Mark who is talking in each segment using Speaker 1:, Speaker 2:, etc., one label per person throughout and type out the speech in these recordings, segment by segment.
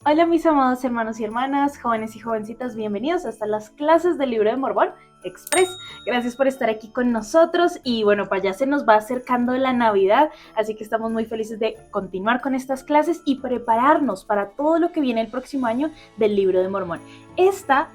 Speaker 1: Hola mis amados hermanos y hermanas, jóvenes y jovencitas, bienvenidos hasta las clases del Libro de Mormón Express. Gracias por estar aquí con nosotros y bueno, para allá se nos va acercando la Navidad, así que estamos muy felices de continuar con estas clases y prepararnos para todo lo que viene el próximo año del Libro de Mormón. Esta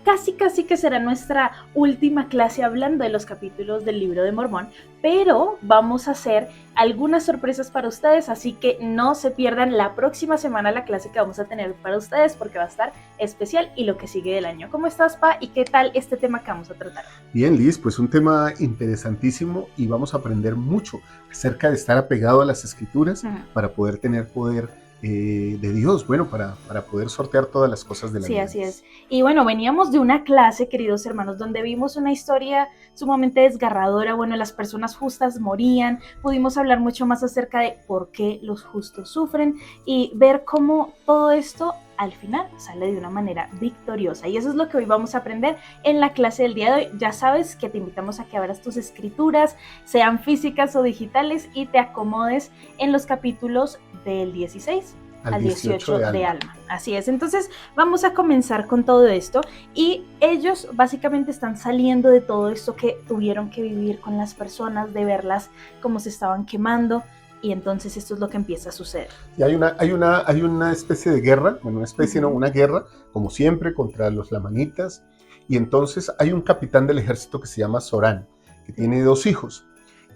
Speaker 1: casi que será nuestra última clase hablando de los capítulos del Libro de Mormón, pero vamos a hacer algunas sorpresas para ustedes, así que no se pierdan la próxima semana la clase que vamos a tener para ustedes porque va a estar especial y lo que sigue del año. ¿Cómo estás, Pa? ¿Y qué tal este tema que vamos a tratar?
Speaker 2: Bien, Liz, pues un tema interesantísimo y vamos a aprender mucho acerca de estar apegado a las escrituras para poder tener poder de Dios, bueno, para poder sortear todas las cosas de la vida.
Speaker 1: Sí, así es. Y bueno, veníamos de una clase, queridos hermanos, donde vimos una historia sumamente desgarradora. Bueno, las personas justas morían. Pudimos hablar mucho más acerca de por qué los justos sufren y ver cómo todo esto al final sale de una manera victoriosa. Y eso es lo que hoy vamos a aprender en la clase del día de hoy. Ya sabes que te invitamos a que abras tus escrituras, sean físicas o digitales, y te acomodes en los capítulos del 16 al 18 de Alma. Así es, entonces vamos a comenzar con todo esto y ellos básicamente están saliendo de todo esto que tuvieron que vivir con las personas, de verlas cómo se estaban quemando, y entonces esto es lo que empieza a suceder.
Speaker 2: Y hay una especie de guerra, bueno, una especie, no, una guerra, como siempre, contra los lamanitas, y entonces hay un capitán del ejército que se llama Zorán, que tiene 2 hijos,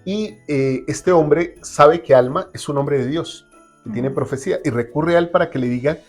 Speaker 2: y este hombre sabe que Alma es un hombre de Dios, que tiene profecía, y recurre a él para que le diga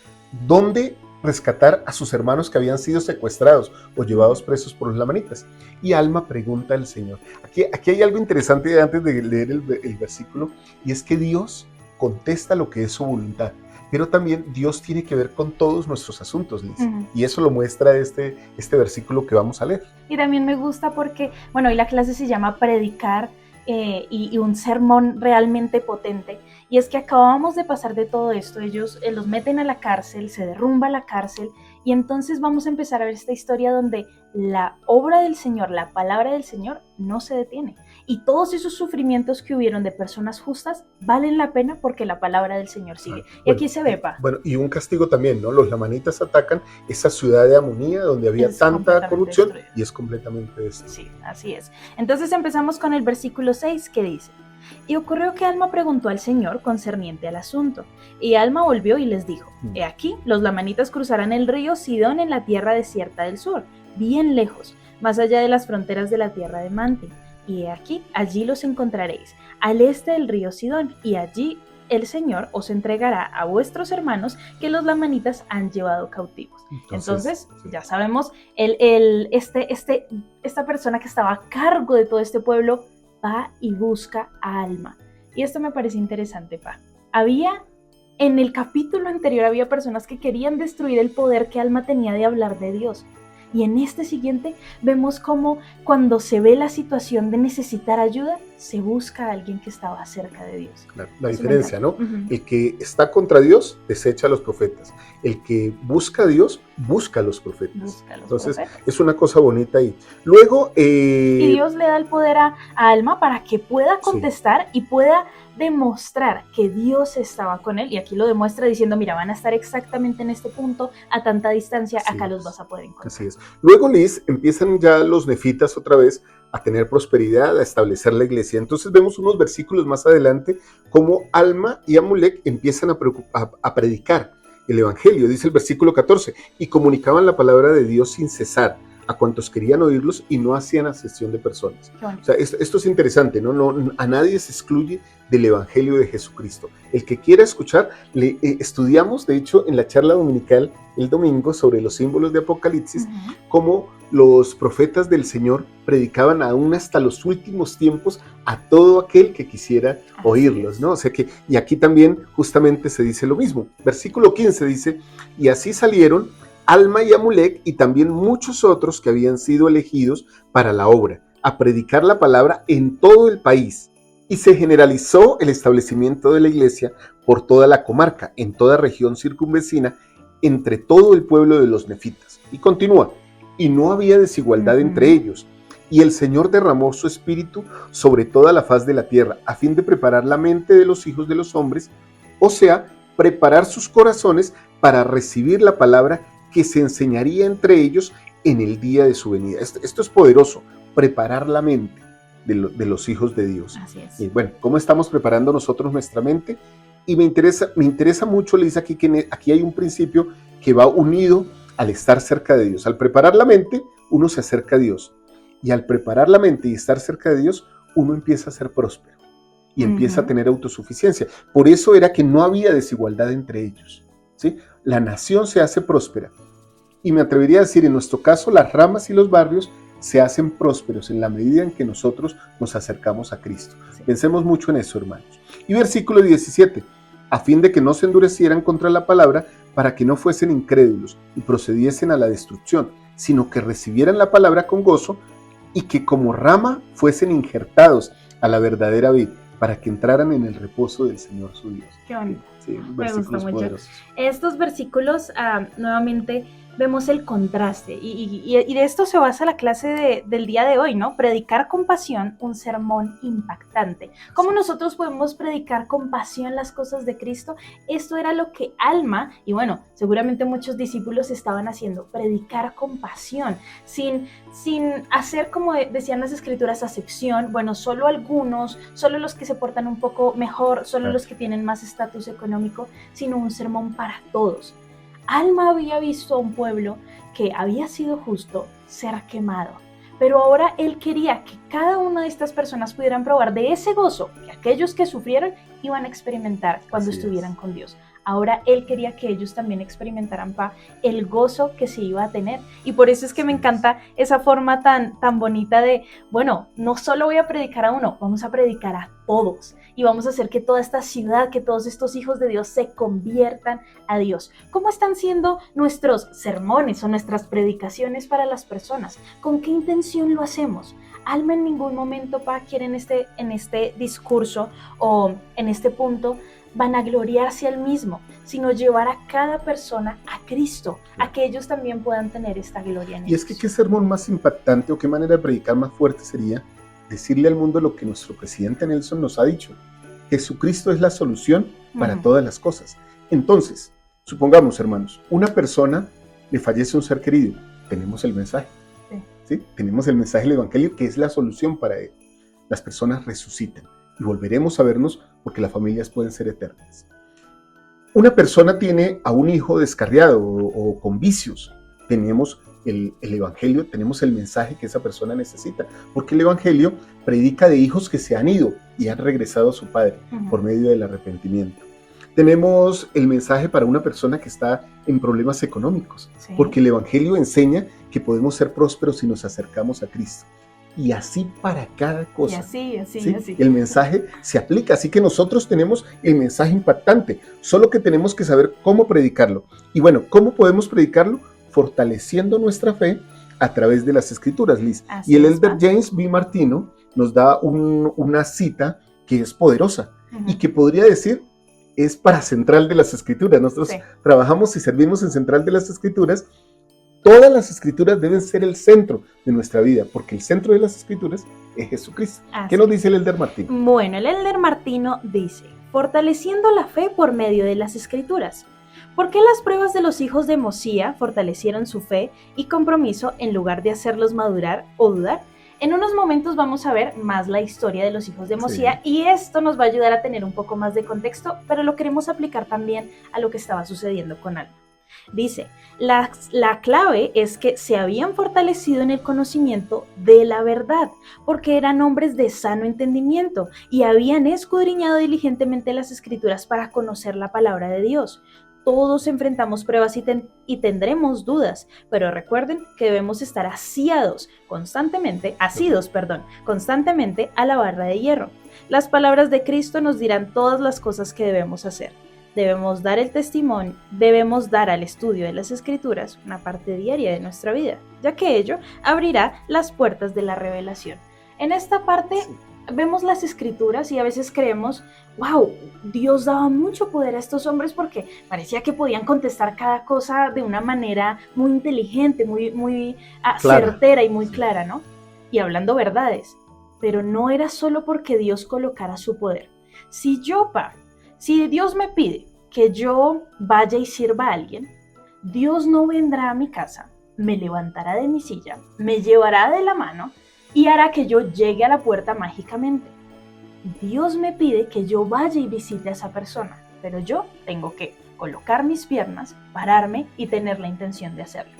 Speaker 2: dónde rescatar a sus hermanos que habían sido secuestrados o llevados presos por los lamanitas. Y Alma pregunta al Señor. Aquí hay algo interesante antes de leer el versículo, y es que Dios contesta lo que es su voluntad, pero también Dios tiene que ver con todos nuestros asuntos, Liz. Y eso lo muestra este versículo que vamos a leer.
Speaker 1: Y también me gusta porque, bueno, hoy la clase se llama Predicar, y un sermón realmente potente. Y es que acabamos de pasar de todo esto. Ellos los meten a la cárcel, se derrumba la cárcel, y entonces vamos a empezar a ver esta historia donde la obra del Señor, la palabra del Señor, no se detiene. Y todos esos sufrimientos que hubieron de personas justas valen la pena porque la palabra del Señor sigue. Y aquí se ve, Pa.
Speaker 2: Bueno, y un castigo también, ¿no? Los lamanitas atacan esa ciudad de Amonía donde había tanta corrupción y es completamente destruida.
Speaker 1: Sí, así es. Entonces empezamos con el versículo 6 que dice: Y ocurrió que Alma preguntó al Señor concerniente al asunto. Y Alma volvió y les dijo: He aquí, los lamanitas cruzarán el río Sidón en la tierra desierta del sur, bien lejos, más allá de las fronteras de la tierra de Mante. Y he aquí, allí los encontraréis, al este del río Sidón, y allí el Señor os entregará a vuestros hermanos que los lamanitas han llevado cautivos. Entonces ya sabemos, esta persona que estaba a cargo de todo este pueblo va y busca a Alma. Y esto me parece interesante, Pa. En el capítulo anterior había personas que querían destruir el poder que Alma tenía de hablar de Dios. Y en este siguiente vemos cómo cuando se ve la situación de necesitar ayuda, se busca a alguien que estaba cerca de Dios.
Speaker 2: Claro, la diferencia, ¿no? El que está contra Dios desecha a los profetas. El que busca a Dios busca a los profetas. Entonces, es una cosa bonita ahí. Luego...
Speaker 1: y Dios le da el poder a Alma para que pueda contestar y pueda demostrar que Dios estaba con él, y aquí lo demuestra diciendo: mira, van a estar exactamente en este punto, a tanta distancia, acá los vas a poder encontrar.
Speaker 2: Así es. Luego, Liz, empiezan ya los nefitas otra vez a tener prosperidad, a establecer la iglesia. Entonces vemos unos versículos más adelante cómo Alma y Amulek empiezan a predicar el evangelio. Dice el versículo 14, y comunicaban la palabra de Dios sin cesar a cuantos querían oírlos y no hacían acepción de personas. O sea, esto es interesante, ¿no? A nadie se excluye del evangelio de Jesucristo. El que quiera escuchar, estudiamos, de hecho, en la charla dominical el domingo sobre los símbolos de Apocalipsis, cómo los profetas del Señor predicaban aún hasta los últimos tiempos a todo aquel que quisiera oírlos, ¿no? O sea que, y aquí también justamente se dice lo mismo. Versículo 15 dice, y así salieron Alma y Amulek y también muchos otros que habían sido elegidos para la obra, a predicar la palabra en todo el país. Y se generalizó el establecimiento de la iglesia por toda la comarca, en toda región circunvecina, entre todo el pueblo de los nefitas. Y continúa, y no había desigualdad entre ellos. Y el Señor derramó su espíritu sobre toda la faz de la tierra, a fin de preparar la mente de los hijos de los hombres, o sea, preparar sus corazones para recibir la palabra que se enseñaría entre ellos en el día de su venida. Esto es poderoso, preparar la mente de los hijos de Dios.
Speaker 1: Así es.
Speaker 2: Y bueno, ¿cómo estamos preparando nosotros nuestra mente? Y me interesa mucho, le dice aquí que aquí hay un principio que va unido al estar cerca de Dios. Al preparar la mente, uno se acerca a Dios. Y al preparar la mente y estar cerca de Dios, uno empieza a ser próspero y empieza a tener autosuficiencia. Por eso era que no había desigualdad entre ellos, ¿sí? La nación se hace próspera. Y me atrevería a decir, en nuestro caso, las ramas y los barrios se hacen prósperos en la medida en que nosotros nos acercamos a Cristo. Sí. Pensemos mucho en eso, hermanos. Y versículo 17, a fin de que no se endurecieran contra la palabra, para que no fuesen incrédulos y procediesen a la destrucción, sino que recibieran la palabra con gozo y que como rama fuesen injertados a la verdadera vid, para que entraran en el reposo del Señor su Dios.
Speaker 1: Qué bonito.
Speaker 2: Sí,
Speaker 1: me gusta mucho.
Speaker 2: Poderosos.
Speaker 1: Estos versículos, nuevamente, vemos el contraste y de esto se basa la clase del día de hoy, ¿no? Predicar con pasión, un sermón impactante. ¿Cómo nosotros podemos predicar con pasión las cosas de Cristo? Esto era lo que Alma, y bueno, seguramente muchos discípulos estaban haciendo, predicar con pasión, sin hacer, como decían las escrituras, acepción, bueno, solo algunos, solo los que se portan un poco mejor, solo los que tienen más estatus económico, sino un sermón para todos. Alma había visto a un pueblo que había sido justo ser quemado, pero ahora él quería que cada una de estas personas pudieran probar de ese gozo que aquellos que sufrieron iban a experimentar cuando estuvieran con Dios. Ahora él quería que ellos también experimentaran el gozo que se iba a tener. Y por eso es que me encanta esa forma tan bonita de, bueno, no solo voy a predicar a uno, vamos a predicar a todos. Y vamos a hacer que toda esta ciudad, que todos estos hijos de Dios se conviertan a Dios. ¿Cómo están siendo nuestros sermones o nuestras predicaciones para las personas? ¿Con qué intención lo hacemos? Alma en ningún momento quiere en este discurso o en este punto vanagloriarse al mismo, sino llevar a cada persona a Cristo, a que ellos también puedan tener esta gloria en ellos.
Speaker 2: Y es que qué sermón más impactante o qué manera de predicar más fuerte sería decirle al mundo lo que nuestro presidente Nelson nos ha dicho. Jesucristo es la solución para todas las cosas. Entonces, supongamos, hermanos, una persona le fallece un ser querido, tenemos el mensaje. ¿Sí? Tenemos el mensaje del Evangelio que es la solución para él. Las personas resucitan y volveremos a vernos porque las familias pueden ser eternas. Una persona tiene a un hijo descarriado o con vicios. Tenemos el Evangelio, tenemos el mensaje que esa persona necesita, porque el Evangelio predica de hijos que se han ido y han regresado a su padre por medio del arrepentimiento. Tenemos el mensaje para una persona que está en problemas económicos, porque el Evangelio enseña que podemos ser prósperos si nos acercamos a Cristo. Y así para cada cosa.
Speaker 1: Y así.
Speaker 2: El mensaje se aplica, así que nosotros tenemos el mensaje impactante, solo que tenemos que saber cómo predicarlo. Y bueno, ¿cómo podemos predicarlo? Fortaleciendo nuestra fe a través de las Escrituras, Liz. Y el elder James B. Martino nos da una cita que es poderosa y que podría decir es para Central de las Escrituras. Nosotros trabajamos y servimos en Central de las Escrituras. Todas las Escrituras deben ser el centro de nuestra vida, porque el centro de las Escrituras es Jesucristo. ¿Qué nos dice el elder Martino?
Speaker 1: Bueno, el elder Martino dice, fortaleciendo la fe por medio de las Escrituras. ¿Por qué las pruebas de los hijos de Mosía fortalecieron su fe y compromiso en lugar de hacerlos madurar o dudar? En unos momentos vamos a ver más la historia de los hijos de Mosía y esto nos va a ayudar a tener un poco más de contexto, pero lo queremos aplicar también a lo que estaba sucediendo con Alma. Dice, la clave es que se habían fortalecido en el conocimiento de la verdad, porque eran hombres de sano entendimiento y habían escudriñado diligentemente las Escrituras para conocer la palabra de Dios. Todos enfrentamos pruebas y tendremos dudas, pero recuerden que debemos estar asidos constantemente a la barra de hierro. Las palabras de Cristo nos dirán todas las cosas que debemos hacer. Debemos dar el testimonio, debemos dar al estudio de las Escrituras una parte diaria de nuestra vida, ya que ello abrirá las puertas de la revelación. En esta parte vemos las Escrituras y a veces creemos, wow, Dios daba mucho poder a estos hombres porque parecía que podían contestar cada cosa de una manera muy inteligente, muy certera y muy clara, ¿no? Y hablando verdades, pero no era solo porque Dios colocara su poder. Si Dios me pide que yo vaya y sirva a alguien, Dios no vendrá a mi casa, me levantará de mi silla, me llevará de la mano y hará que yo llegue a la puerta mágicamente. Dios me pide que yo vaya y visite a esa persona, pero yo tengo que colocar mis piernas, pararme y tener la intención de hacerlo.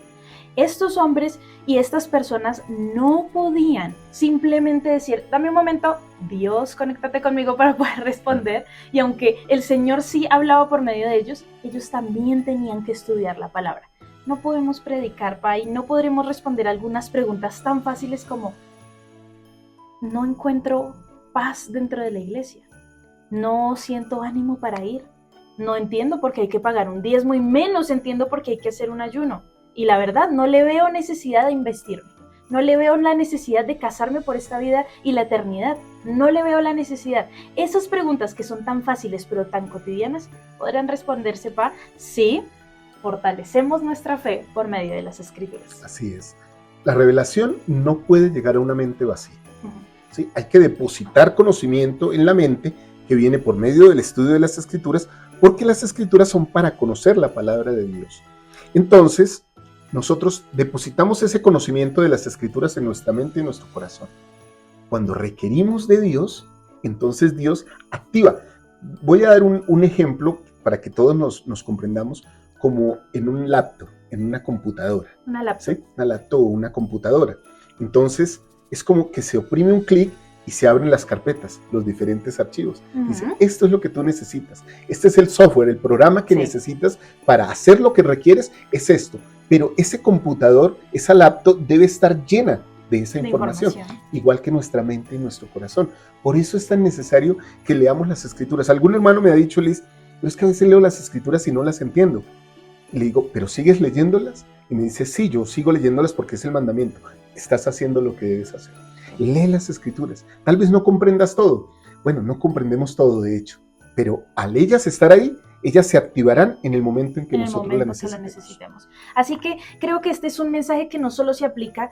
Speaker 1: Estos hombres y estas personas no podían simplemente decir, dame un momento, Dios, conéctate conmigo para poder responder. Y aunque el Señor sí hablaba por medio de ellos, ellos también tenían que estudiar la palabra. No podemos predicar, y no podremos responder algunas preguntas tan fáciles como, no encuentro paz dentro de la iglesia, no siento ánimo para ir, no entiendo por qué hay que pagar un diezmo y menos entiendo por qué hay que hacer un ayuno. Y la verdad, no le veo necesidad de investirme. No le veo la necesidad de casarme por esta vida y la eternidad. No le veo la necesidad. Esas preguntas que son tan fáciles pero tan cotidianas podrán responderse sí, fortalecemos nuestra fe por medio de las Escrituras.
Speaker 2: Así es. La revelación no puede llegar a una mente vacía. ¿Sí? Hay que depositar conocimiento en la mente que viene por medio del estudio de las Escrituras, porque las Escrituras son para conocer la palabra de Dios. Entonces, nosotros depositamos ese conocimiento de las Escrituras en nuestra mente y en nuestro corazón. Cuando requerimos de Dios, entonces Dios activa. Voy a dar un ejemplo para que todos nos comprendamos, como en un laptop, en una computadora.
Speaker 1: Una laptop.
Speaker 2: ¿Sí? Una laptop o una computadora. Entonces, es como que se oprime un clic y se abren las carpetas, los diferentes archivos. Dice, esto es lo que tú necesitas. Este es el software, el programa que necesitas para hacer lo que requieres, es esto. Pero ese computador, esa laptop debe estar llena de esa información, igual que nuestra mente y nuestro corazón. Por eso es tan necesario que leamos las Escrituras. Algún hermano me ha dicho, Liz, pero es que a veces leo las Escrituras y no las entiendo. Y le digo, ¿pero sigues leyéndolas? Y me dice, sí, yo sigo leyéndolas porque es el mandamiento. Estás haciendo lo que debes hacer. Lee las Escrituras. Tal vez no comprendas todo. Bueno, no comprendemos todo, de hecho. Pero al ellas estar ahí, ellas se activarán en el momento en que nosotros las necesitemos.
Speaker 1: Así que creo que este es un mensaje que no solo se aplica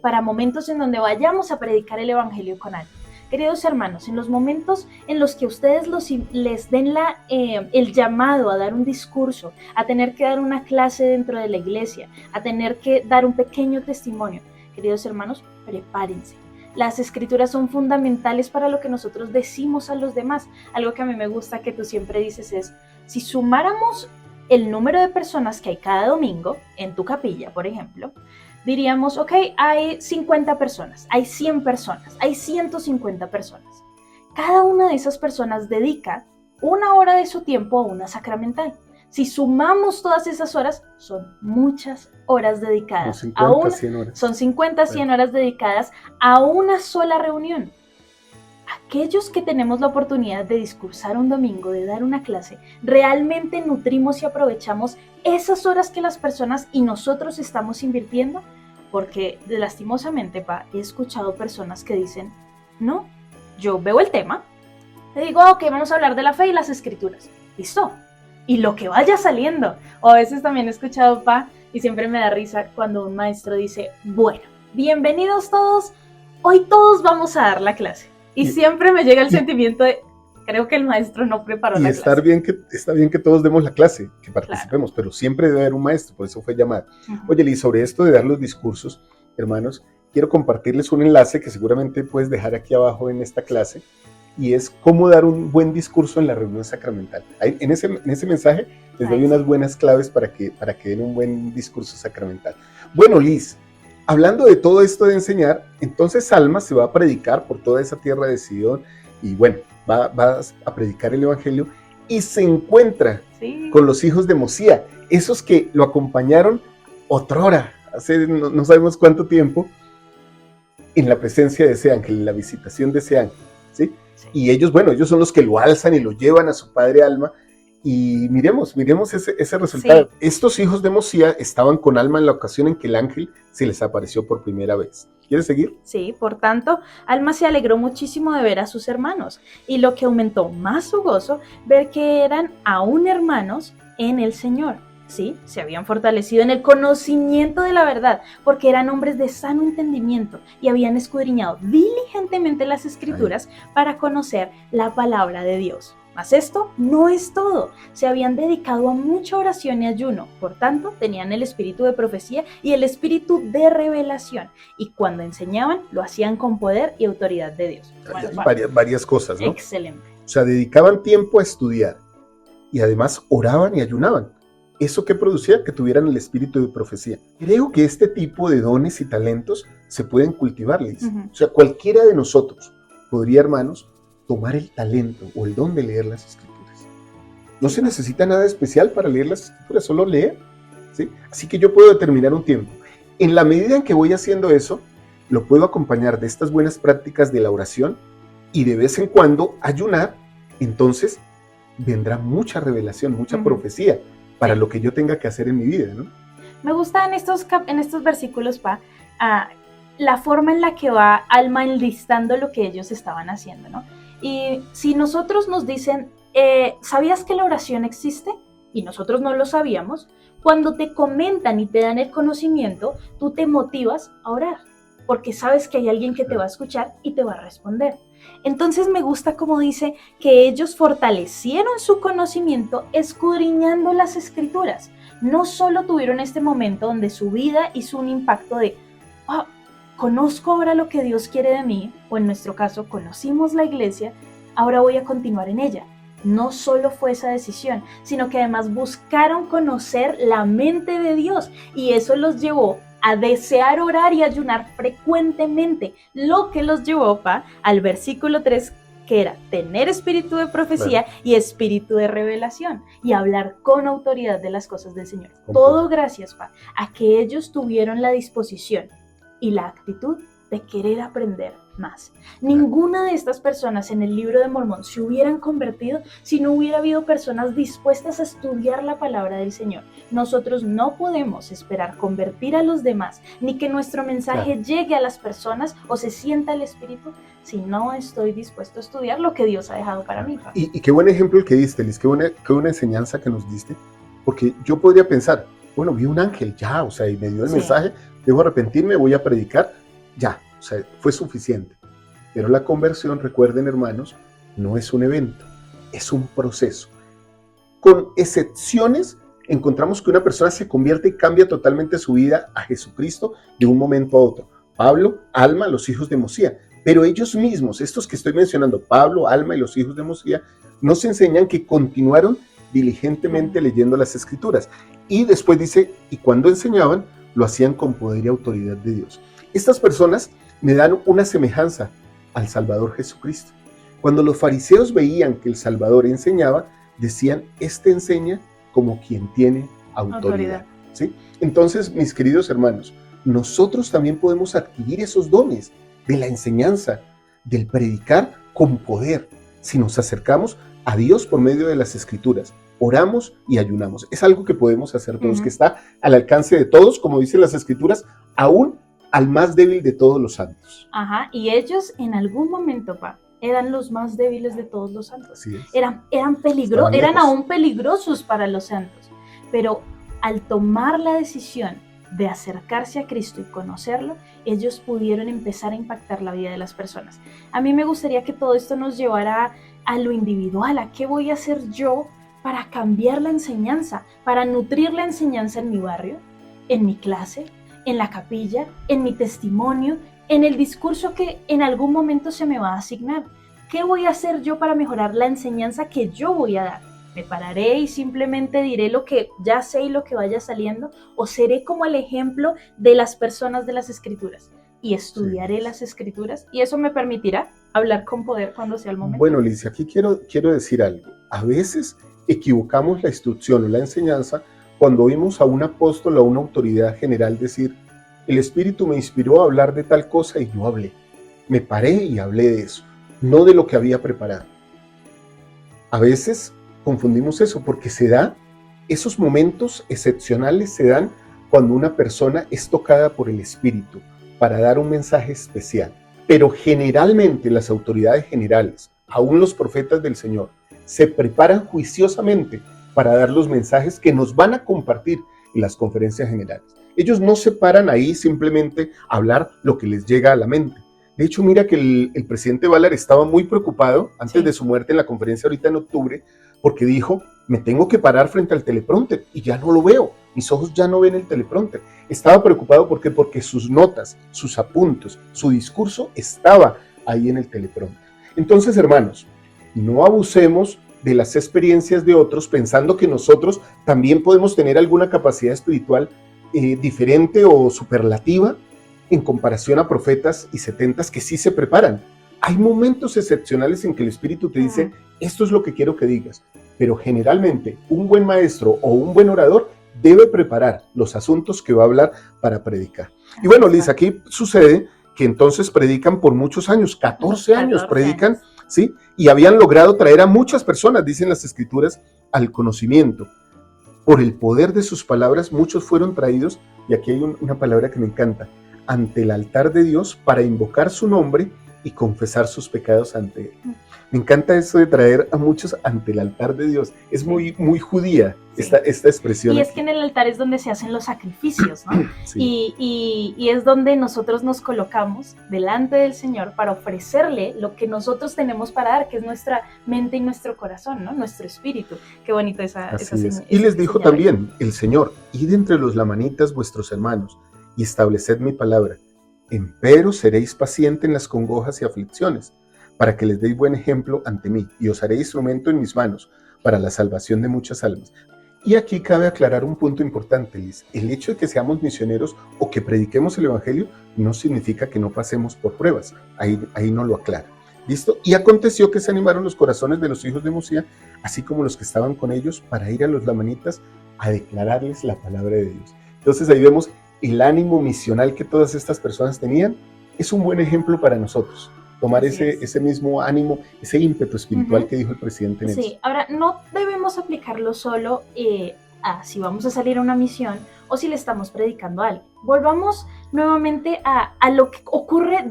Speaker 1: para momentos en donde vayamos a predicar el Evangelio con alguien. Queridos hermanos, en los momentos en los que ustedes les den el llamado a dar un discurso, a tener que dar una clase dentro de la iglesia, a tener que dar un pequeño testimonio, queridos hermanos, prepárense. Las Escrituras son fundamentales para lo que nosotros decimos a los demás. Algo que a mí me gusta que tú siempre dices es, si sumáramos el número de personas que hay cada domingo en tu capilla, por ejemplo, diríamos, ok, hay 50 personas, hay 100 personas, hay 150 personas. Cada una de esas personas dedica una hora de su tiempo a una sacramental. Si sumamos todas esas horas, son muchas horas dedicadas. Son 50, 100 horas dedicadas a una sola reunión. Aquellos que tenemos la oportunidad de discursar un domingo, de dar una clase, realmente nutrimos y aprovechamos esas horas que las personas y nosotros estamos invirtiendo, porque lastimosamente, he escuchado personas que dicen, no, yo veo el tema, te digo, ok, vamos a hablar de la fe y las Escrituras, listo, y lo que vaya saliendo. O a veces también he escuchado, y siempre me da risa cuando un maestro dice, bueno, bienvenidos todos, hoy todos vamos a dar la clase. Y siempre me llega el sentimiento de, creo que el maestro no preparó la clase.
Speaker 2: Está bien que todos demos la clase, que participemos, pero siempre debe haber un maestro, por eso fue llamado. Oye, Liz, sobre esto de dar los discursos, hermanos, quiero compartirles un enlace que seguramente puedes dejar aquí abajo en esta clase, y es cómo dar un buen discurso en la reunión sacramental. En ese mensaje les doy unas buenas claves para que den un buen discurso sacramental. Bueno, Liz, hablando de todo esto de enseñar, entonces Alma se va a predicar por toda esa tierra de Sidón y bueno, va a predicar el Evangelio y se encuentra con los hijos de Mosía, esos que lo acompañaron otrora, hace no sabemos cuánto tiempo, en la presencia de ese ángel, en la visitación de ese ángel, ¿sí? Y ellos son los que lo alzan y lo llevan a su padre Alma. Y miremos ese resultado. Sí. Estos hijos de Mosía estaban con Alma en la ocasión en que el ángel se les apareció por primera vez. ¿Quieres seguir?
Speaker 1: Sí, por tanto, Alma se alegró muchísimo de ver a sus hermanos, y lo que aumentó más su gozo, ver que eran aún hermanos en el Señor. Sí, se habían fortalecido en el conocimiento de la verdad, porque eran hombres de sano entendimiento y habían escudriñado diligentemente las Escrituras para conocer la palabra de Dios. Mas esto no es todo. Se habían dedicado a mucha oración y ayuno. Por tanto, tenían el espíritu de profecía y el espíritu de revelación. Y cuando enseñaban, lo hacían con poder y autoridad de Dios.
Speaker 2: Bueno, varias cosas, ¿no?
Speaker 1: Excelente.
Speaker 2: O sea, dedicaban tiempo a estudiar y además oraban y ayunaban. ¿Eso qué producía? Que tuvieran el espíritu de profecía. Creo que este tipo de dones y talentos se pueden cultivar, Liz. O sea, cualquiera de nosotros podría, hermanos, tomar el talento o el don de leer las Escrituras. No se necesita nada especial para leer las Escrituras, solo leer, ¿sí? Así que yo puedo determinar un tiempo. En la medida en que voy haciendo eso, lo puedo acompañar de estas buenas prácticas de la oración y de vez en cuando ayunar. Entonces vendrá mucha revelación, mucha profecía para lo que yo tenga que hacer en mi vida, ¿no?
Speaker 1: Me gusta en estos versículos, la forma en la que va Alma enlistando lo que ellos estaban haciendo, ¿no? Y si nosotros nos dicen, ¿sabías que la oración existe? Y nosotros no lo sabíamos. Cuando te comentan y te dan el conocimiento, tú te motivas a orar, porque sabes que hay alguien que te va a escuchar y te va a responder. Entonces me gusta como dice que ellos fortalecieron su conocimiento escudriñando las Escrituras. No solo tuvieron este momento donde su vida hizo un impacto de conozco ahora lo que Dios quiere de mí, o en nuestro caso, conocimos la iglesia, ahora voy a continuar en ella. No solo fue esa decisión, sino que además buscaron conocer la mente de Dios y eso los llevó a desear orar y ayunar frecuentemente, lo que los llevó al versículo 3, que era tener espíritu de profecía y espíritu de revelación y hablar con autoridad de las cosas del Señor. Todo gracias, a que ellos tuvieron la disposición y la actitud de querer aprender más. Ninguna de estas personas en el libro de Mormón se hubieran convertido si no hubiera habido personas dispuestas a estudiar la palabra del Señor. Nosotros no podemos esperar convertir a los demás, ni que nuestro mensaje llegue a las personas o se sienta el Espíritu, si no estoy dispuesto a estudiar lo que Dios ha dejado para mí.
Speaker 2: Y qué buen ejemplo el que diste, Liz, qué buena enseñanza que nos diste, porque yo podría pensar, bueno, vi un ángel, ya, o sea, y me dio el mensaje, debo arrepentirme, voy a predicar, ya, o sea, fue suficiente. Pero la conversión, recuerden, hermanos, no es un evento, es un proceso. Con excepciones, encontramos que una persona se convierte y cambia totalmente su vida a Jesucristo de un momento a otro. Pablo, Alma, los hijos de Mosía. Pero ellos mismos, estos que estoy mencionando, Pablo, Alma y los hijos de Mosía, nos enseñan que continuaron diligentemente leyendo las Escrituras. Y después dice, y cuando enseñaban, lo hacían con poder y autoridad de Dios. Estas personas me dan una semejanza al Salvador Jesucristo. Cuando los fariseos veían que el Salvador enseñaba, decían, este enseña como quien tiene autoridad. ¿Sí? Entonces, mis queridos hermanos, nosotros también podemos adquirir esos dones de la enseñanza, del predicar con poder, si nos acercamos a Dios por medio de las Escrituras, oramos y ayunamos. Es algo que podemos hacer todos, que está al alcance de todos, como dicen las Escrituras, aún al más débil de todos los santos.
Speaker 1: Y ellos en algún momento, eran los más débiles de todos los santos. Eran aún peligrosos para los santos. Pero al tomar la decisión de acercarse a Cristo y conocerlo, ellos pudieron empezar a impactar la vida de las personas. A mí me gustaría que todo esto nos llevara a lo individual, a qué voy a hacer yo para cambiar la enseñanza, para nutrir la enseñanza en mi barrio, en mi clase, en la capilla, en mi testimonio, en el discurso que en algún momento se me va a asignar. ¿Qué voy a hacer yo para mejorar la enseñanza que yo voy a dar? ¿Me pararé y simplemente diré lo que ya sé y lo que vaya saliendo? ¿O seré como el ejemplo de las personas de las Escrituras? Y estudiaré las Escrituras y eso me permitirá hablar con poder cuando sea el momento.
Speaker 2: Bueno, Liz, aquí quiero decir algo. A veces equivocamos la instrucción o la enseñanza cuando oímos a un apóstol o a una autoridad general decir, el Espíritu me inspiró a hablar de tal cosa y yo hablé. Me paré y hablé de eso, no de lo que había preparado. A veces confundimos eso porque esos momentos excepcionales se dan cuando una persona es tocada por el Espíritu para dar un mensaje especial. Pero generalmente las autoridades generales, aún los profetas del Señor, se preparan juiciosamente para dar los mensajes que nos van a compartir en las conferencias generales. Ellos no se paran ahí simplemente a hablar lo que les llega a la mente. De hecho, mira que el presidente Ballard estaba muy preocupado antes
Speaker 1: Sí.
Speaker 2: de su muerte en la conferencia ahorita en octubre, porque dijo, me tengo que parar frente al teleprompter y ya no lo veo, mis ojos ya no ven el teleprompter. Estaba preocupado ¿por qué? Porque sus notas, sus apuntes, su discurso estaba ahí en el teleprompter. Entonces, hermanos, no abusemos de las experiencias de otros pensando que nosotros también podemos tener alguna capacidad espiritual diferente o superlativa en comparación a profetas y setentas que sí se preparan. Hay momentos excepcionales en que el Espíritu te dice, esto es lo que quiero que digas, pero generalmente un buen maestro o un buen orador debe preparar los asuntos que va a hablar para predicar. Y bueno, Liz, aquí sucede que entonces predican por muchos años, 14 años predican, ¿sí? Y habían logrado traer a muchas personas, dicen las Escrituras, al conocimiento. Por el poder de sus palabras, muchos fueron traídos, y aquí hay una palabra que me encanta, ante el altar de Dios para invocar su nombre y confesar sus pecados ante él. Me encanta eso de traer a muchos ante el altar de Dios. Es muy, muy judía esta expresión.
Speaker 1: Y es que en el altar es donde se hacen los sacrificios, ¿no? Sí. Y es donde nosotros nos colocamos delante del Señor para ofrecerle lo que nosotros tenemos para dar, que es nuestra mente y nuestro corazón, ¿no? Nuestro espíritu. Qué bonito esa señal.
Speaker 2: Y les dijo también el Señor, id entre los lamanitas vuestros hermanos y estableced mi palabra. Empero seréis pacientes en las congojas y aflicciones, para que les deis buen ejemplo ante mí, y os haré instrumento en mis manos, para la salvación de muchas almas. Y aquí cabe aclarar un punto importante, Liz. El hecho de que seamos misioneros o que prediquemos el Evangelio no significa que no pasemos por pruebas. Ahí no lo aclara. ¿Listo? Y aconteció que se animaron los corazones de los hijos de Mosía, así como los que estaban con ellos, para ir a los lamanitas a declararles la palabra de Dios. Entonces ahí vemos el ánimo misional que todas estas personas tenían. Es un buen ejemplo para nosotros. Tomar ese mismo ánimo, ese ímpetu espiritual que dijo el presidente Nelson.
Speaker 1: Sí, ahora no debemos aplicarlo solo a si vamos a salir a una misión o si le estamos predicando a alguien. Volvamos nuevamente a lo que ocurre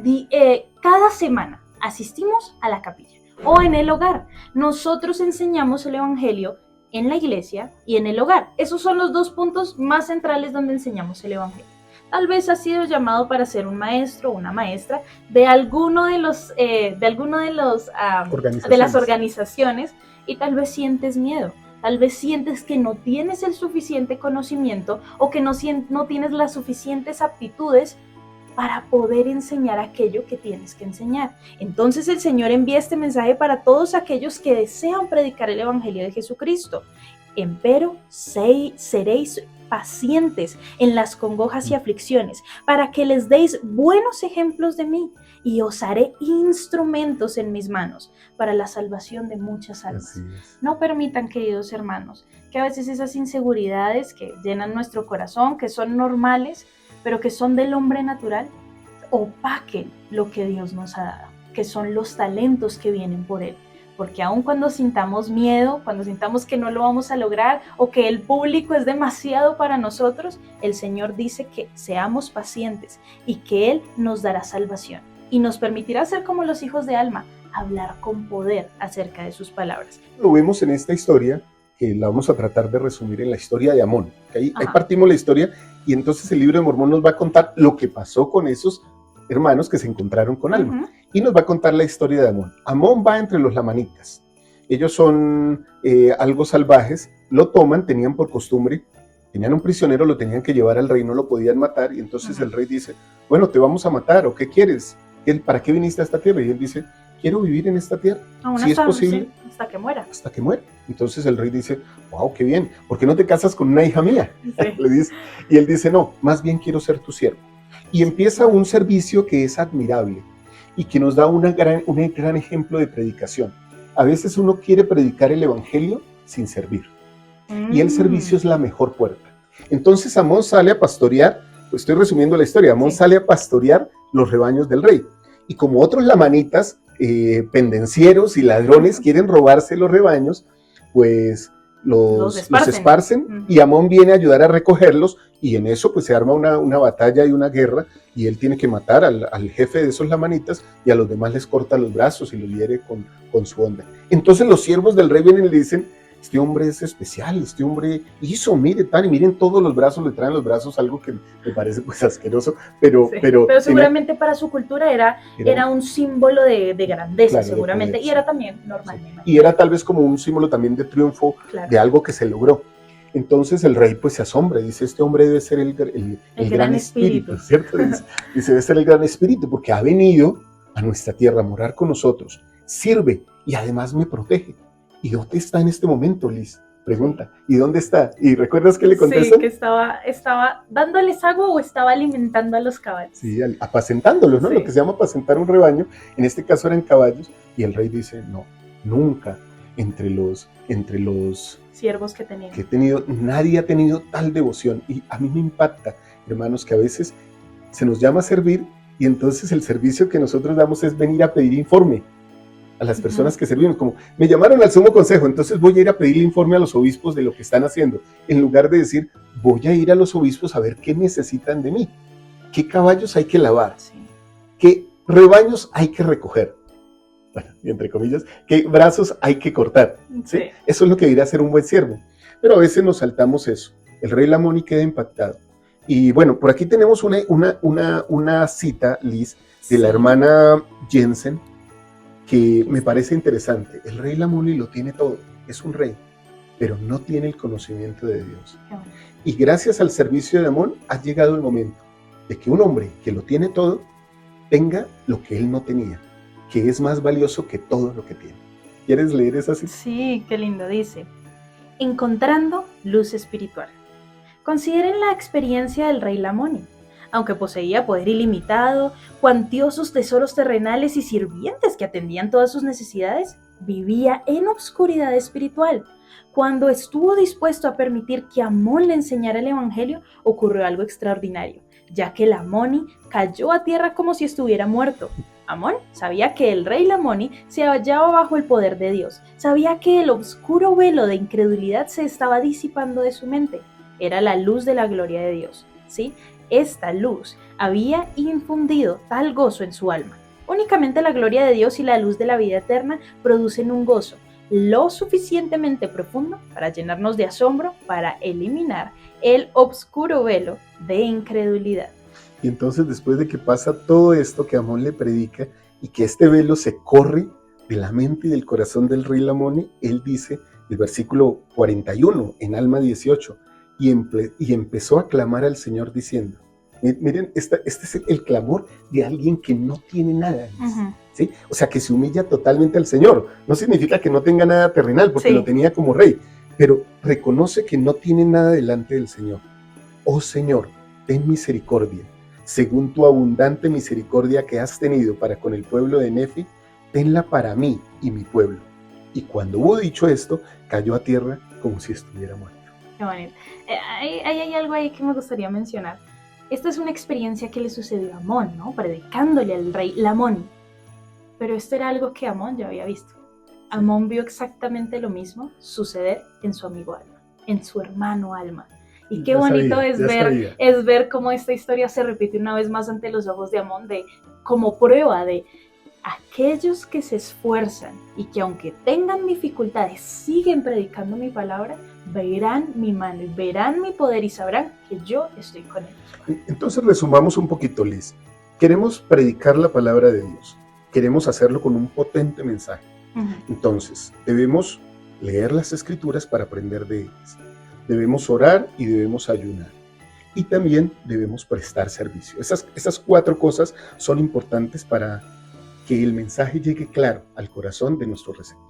Speaker 1: cada semana. Asistimos a la capilla o en el hogar. Nosotros enseñamos el Evangelio en la iglesia y en el hogar. Esos son los dos puntos más centrales donde enseñamos el Evangelio. Tal vez has sido llamado para ser un maestro o una maestra de alguno de las organizaciones y tal vez sientes miedo, tal vez sientes que no tienes el suficiente conocimiento o que no tienes las suficientes aptitudes para poder enseñar aquello que tienes que enseñar. Entonces el Señor envía este mensaje para todos aquellos que desean predicar el Evangelio de Jesucristo. Empero seréis pacientes en las congojas y aflicciones, para que les deis buenos ejemplos de mí, y os haré instrumentos en mis manos para la salvación de muchas almas. No permitan, queridos hermanos, que a veces esas inseguridades que llenan nuestro corazón, que son normales, pero que son del hombre natural, opaquen lo que Dios nos ha dado, que son los talentos que vienen por Él. Porque aun cuando sintamos miedo, cuando sintamos que no lo vamos a lograr o que el público es demasiado para nosotros, el Señor dice que seamos pacientes y que Él nos dará salvación y nos permitirá ser como los hijos de Alma, hablar con poder acerca de sus palabras.
Speaker 2: Lo vemos en esta historia, que la vamos a tratar de resumir en la historia de Amón. Ahí partimos la historia y entonces el libro de Mormón nos va a contar lo que pasó con esos hermanos que se encontraron con Alma. Y nos va a contar la historia de Amón. Amón va entre los lamanitas. Ellos son algo salvajes, lo toman, tenían por costumbre, tenían un prisionero, lo tenían que llevar al rey, no lo podían matar, y entonces el rey dice, bueno, te vamos a matar, ¿o qué quieres? ¿Para qué viniste a esta tierra? Y él dice, quiero vivir en esta tierra, si es posible.
Speaker 1: Sí, hasta que muera.
Speaker 2: Hasta que muera. Entonces el rey dice, wow, qué bien, ¿por qué no te casas con una hija mía? Sí. Le dice, y él dice, no, más bien quiero ser tu siervo. Y empieza un servicio que es admirable y que nos da un gran ejemplo de predicación. A veces uno quiere predicar el evangelio sin servir. Y el servicio es la mejor puerta. Entonces Amón sale a pastorear, pues estoy resumiendo la historia, Amón sale a pastorear los rebaños del rey. Y como otros lamanitas, pendencieros y ladrones quieren robarse los rebaños, pues los esparcen y Amón viene a ayudar a recogerlos, y en eso pues se arma una batalla y una guerra, y él tiene que matar al jefe de esos lamanitas, y a los demás les corta los brazos y los hiere con su onda. Entonces los siervos del rey vienen y le dicen, este hombre es especial, este hombre hizo, mire, tan, y miren todos los brazos, le traen los brazos, algo que me parece pues asqueroso, pero
Speaker 1: seguramente para su cultura era un símbolo de grandeza, claro, seguramente, de poder, y era también normal.
Speaker 2: Sí. Y era tal vez como un símbolo también de triunfo, claro, de algo que se logró. Entonces el rey pues se asombra, dice, este hombre debe ser el gran espíritu, ¿cierto? Dice, debe ser el gran espíritu, porque ha venido a nuestra tierra a morar con nosotros, sirve y además me protege. ¿Y dónde está en este momento, Liz? Pregunta, ¿y dónde está? ¿Y recuerdas que le contestan?
Speaker 1: Sí, que estaba dándoles agua o estaba alimentando a los caballos.
Speaker 2: Sí, apacentándolos, ¿no? Sí. Lo que se llama apacentar un rebaño, en este caso eran caballos, y el rey dice, no, nunca entre los
Speaker 1: siervos que
Speaker 2: he tenido, nadie ha tenido tal devoción. Y a mí me impacta, hermanos, que a veces se nos llama a servir y entonces el servicio que nosotros damos es venir a pedir informe a las personas que servimos, como me llamaron al sumo consejo, entonces voy a ir a pedirle informe a los obispos de lo que están haciendo, en lugar de decir, voy a ir a los obispos a ver qué necesitan de mí, qué caballos hay que lavar, qué rebaños hay que recoger, bueno, y entre comillas, qué brazos hay que cortar, ¿sí? Eso es lo que debería ser un buen siervo, pero a veces nos saltamos eso. El rey Lamoni queda impactado. Y bueno, por aquí tenemos una cita, Liz, de la hermana Jensen, que me parece interesante. El rey Lamoni lo tiene todo, es un rey, pero no tiene el conocimiento de Dios. Y gracias al servicio de Amón ha llegado el momento de que un hombre que lo tiene todo tenga lo que él no tenía, que es más valioso que todo lo que tiene. ¿Quieres leer esa cita?
Speaker 1: Sí, qué lindo, dice. Encontrando luz espiritual. Consideren la experiencia del rey Lamoni. Aunque poseía poder ilimitado, cuantiosos tesoros terrenales y sirvientes que atendían todas sus necesidades, vivía en obscuridad espiritual. Cuando estuvo dispuesto a permitir que Amón le enseñara el evangelio, ocurrió algo extraordinario, ya que Lamoni cayó a tierra como si estuviera muerto. Amón sabía que el rey Lamoni se hallaba bajo el poder de Dios, sabía que el oscuro velo de incredulidad se estaba disipando de su mente. Era la luz de la gloria de Dios, ¿sí? Esta luz había infundido tal gozo en su alma. Únicamente la gloria de Dios y la luz de la vida eterna producen un gozo lo suficientemente profundo para llenarnos de asombro, para eliminar el oscuro velo de incredulidad.
Speaker 2: Y entonces después de que pasa todo esto que Amón le predica y que este velo se corre de la mente y del corazón del rey Lamoni, él dice, el versículo 41 en Alma 18, y empezó a clamar al Señor diciendo, miren, este es el clamor de alguien que no tiene nada, ¿sí? O sea, que se humilla totalmente al Señor. No significa que no tenga nada terrenal, porque lo tenía como rey, pero reconoce que no tiene nada delante del Señor. Oh Señor, ten misericordia. Según tu abundante misericordia que has tenido para con el pueblo de Nefi, tenla para mí y mi pueblo. Y cuando hubo dicho esto, cayó a tierra como si estuviera muerto.
Speaker 1: Qué bonito. Hay algo ahí que me gustaría mencionar. Esta es una experiencia que le sucedió a Amón, ¿no? Predicándole al rey Lamoni. Pero esto era algo que Amón ya había visto. Amón vio exactamente lo mismo suceder en su amigo Alma, en su hermano Alma. Y qué bonito es ver cómo esta historia se repite una vez más ante los ojos de Amón, como prueba de aquellos que se esfuerzan y que aunque tengan dificultades siguen predicando mi palabra, verán mi mano, verán mi poder y sabrán que yo estoy con ellos.
Speaker 2: Entonces resumamos un poquito, Liz. Queremos predicar la palabra de Dios. Queremos hacerlo con un potente mensaje. Entonces, debemos leer las Escrituras para aprender de ellas. Debemos orar y debemos ayunar. Y también debemos prestar servicio. Esas 4 cosas son importantes para que el mensaje llegue claro al corazón de nuestros receptores.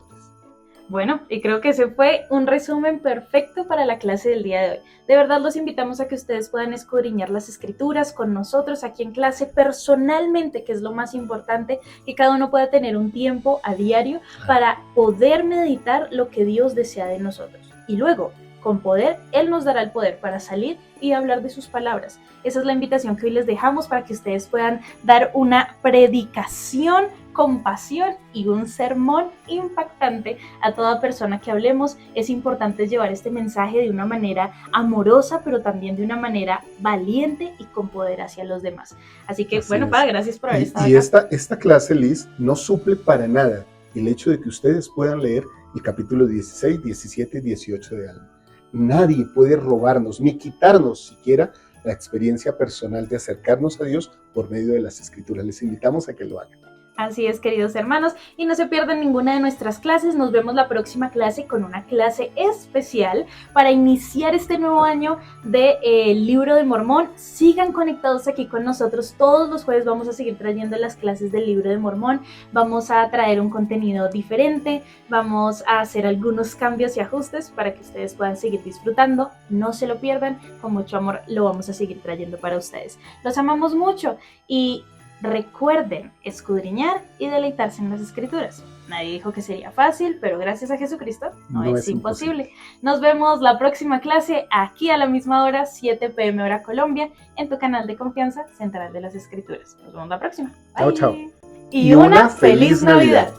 Speaker 1: Bueno, y creo que ese fue un resumen perfecto para la clase del día de hoy. De verdad los invitamos a que ustedes puedan escudriñar las Escrituras con nosotros aquí en clase personalmente, que es lo más importante, que cada uno pueda tener un tiempo a diario para poder meditar lo que Dios desea de nosotros. Y luego, con poder, Él nos dará el poder para salir y hablar de sus palabras. Esa es la invitación que hoy les dejamos para que ustedes puedan dar una predicación con pasión y un sermón impactante a toda persona que hablemos. Es importante llevar este mensaje de una manera amorosa, pero también de una manera valiente y con poder hacia los demás. Así que, gracias por haber estado acá.
Speaker 2: Esta clase, Liz, no suple para nada el hecho de que ustedes puedan leer y capítulos 16, 17 y 18 de Alma. Nadie puede robarnos ni quitarnos siquiera la experiencia personal de acercarnos a Dios por medio de las Escrituras. Les invitamos a que lo hagan.
Speaker 1: Así es, queridos hermanos, y no se pierdan ninguna de nuestras clases. Nos vemos la próxima clase con una clase especial para iniciar este nuevo año del Libro de Mormón. Sigan conectados aquí con nosotros. Todos los jueves vamos a seguir trayendo las clases del Libro de Mormón. Vamos a traer un contenido diferente, vamos a hacer algunos cambios y ajustes para que ustedes puedan seguir disfrutando. No se lo pierdan, con mucho amor lo vamos a seguir trayendo para ustedes. Los amamos mucho y recuerden escudriñar y deleitarse en las Escrituras. Nadie dijo que sería fácil, pero gracias a Jesucristo no es imposible. Nos vemos la próxima clase aquí a la misma hora, 7 p.m. hora Colombia, en tu canal de confianza Central de las Escrituras. Nos vemos la próxima.
Speaker 2: Chao, chao.
Speaker 1: Y una feliz Navidad.